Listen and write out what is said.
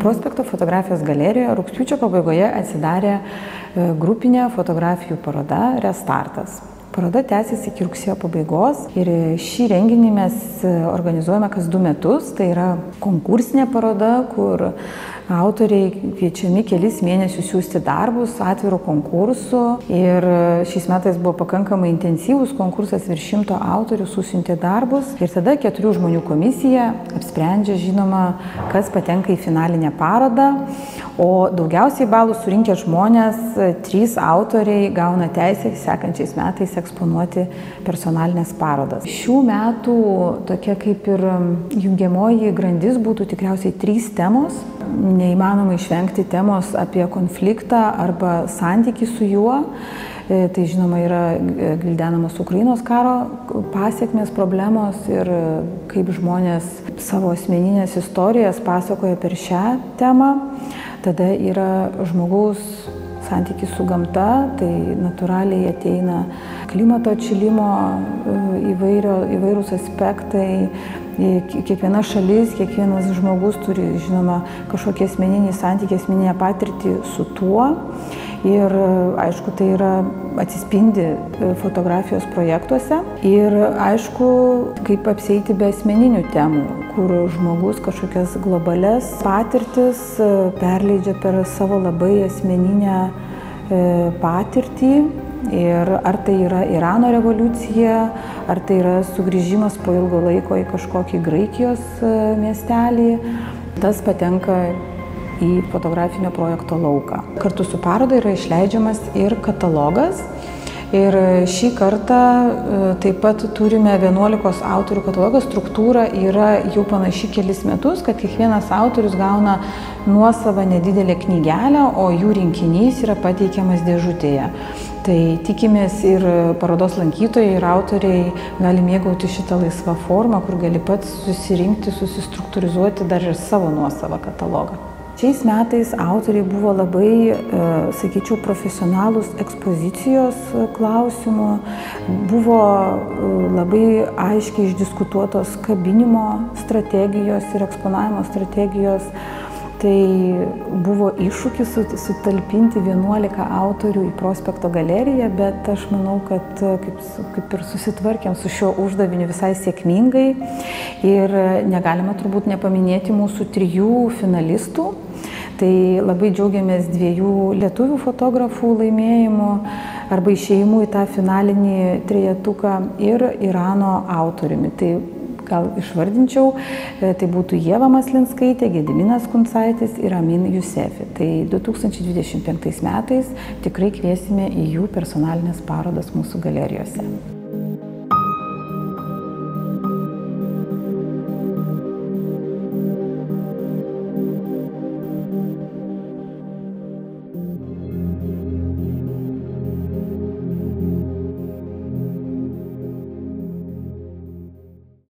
Prospekto fotografijos galerijoje rugpjūčio pabaigoje atsidarė grupinė fotografijų paroda Restartas. Paroda tęsiasi iki rugsėjo pabaigos ir šį renginį mes organizuojame kas 2 metus. Tai yra konkursinė paroda, kur autoriai kviečiami kelis mėnesius siųsti darbus atviru konkursu. Ir šiais metais buvo pakankamai intensyvus konkursas, virš 100 autorių susiuntė darbus. Ir tada 4 žmonių komisija apsprendžia, žinoma, kas patenka į finalinę parodą. O daugiausiai balų surinkę žmonės, 3 autoriai gauna teisę sekančiais metais eksponuoti personalinės parodas. Šių metų tokia kaip ir jungiamoji grandis būtų tikriausiai 3 temos. Neįmanoma išvengti temos apie konfliktą arba santykį su juo. Tai žinoma yra gvildenamos Ukrainos karo pasekmės, problemos ir kaip žmonės savo asmeninės istorijas pasakoja per šią temą. Tada yra žmogaus santykis su gamta, tai natūraliai ateina klimato atšilimo įvairūs aspektai. Kiekviena šalis, kiekvienas žmogus turi, žinoma, kažkokį asmeninį santykį, asmeninę patirtį su tuo. Ir aišku, tai yra atsispindi fotografijos projektuose. Ir aišku, kaip apsieiti be asmeninių temų, kur žmogus kažkokias globales patirtis perleidžia per savo labai asmeninę patirtį. Ir ar tai yra Irano revoliucija, ar tai yra sugrįžimas po ilgo laiko į kažkokį Graikijos miestelį, tas patenka į fotografinio projekto lauką. Kartu su paroda yra išleidžiamas ir katalogas. Ir šį kartą taip pat turime 11 autorių katalogą. Struktūra yra jau panaši kelis metus, kad kiekvienas autorius gauna nuosavą nedidelę knygelę, o jų rinkinys yra pateikiamas dėžutėje. Tai tikimės ir parodos lankytojai ir autoriai gali mėgauti šitą laisvą formą, kur gali pats susirinkti, susistruktūrizuoti dar ir savo nuosavą katalogą. Šiais metais autoriai buvo labai, sakyčiau, profesionalūs ekspozicijos klausimų. Buvo labai aiškiai išdiskutuotos kabinimo strategijos ir eksponavimo strategijos. Tai buvo iššūkis sutalpinti 11 autorių į Prospekto galeriją, bet aš manau, kad kaip ir susitvarkėm su šiuo uždaviniu visai sėkmingai. Ir negalima turbūt nepaminėti mūsų 3 finalistų. Tai labai džiaugiamės 2 lietuvių fotografų laimėjimu arba išėjimu į tą finalinį trejetuką ir Irano autoriumi. Tai gal išvardinčiau, tai būtų Ieva Maslinskaitė, Gediminas Kuncaitis ir Amin Jusefi. Tai 2025 metais tikrai kviesime į jų personalinės parodas mūsų galerijose.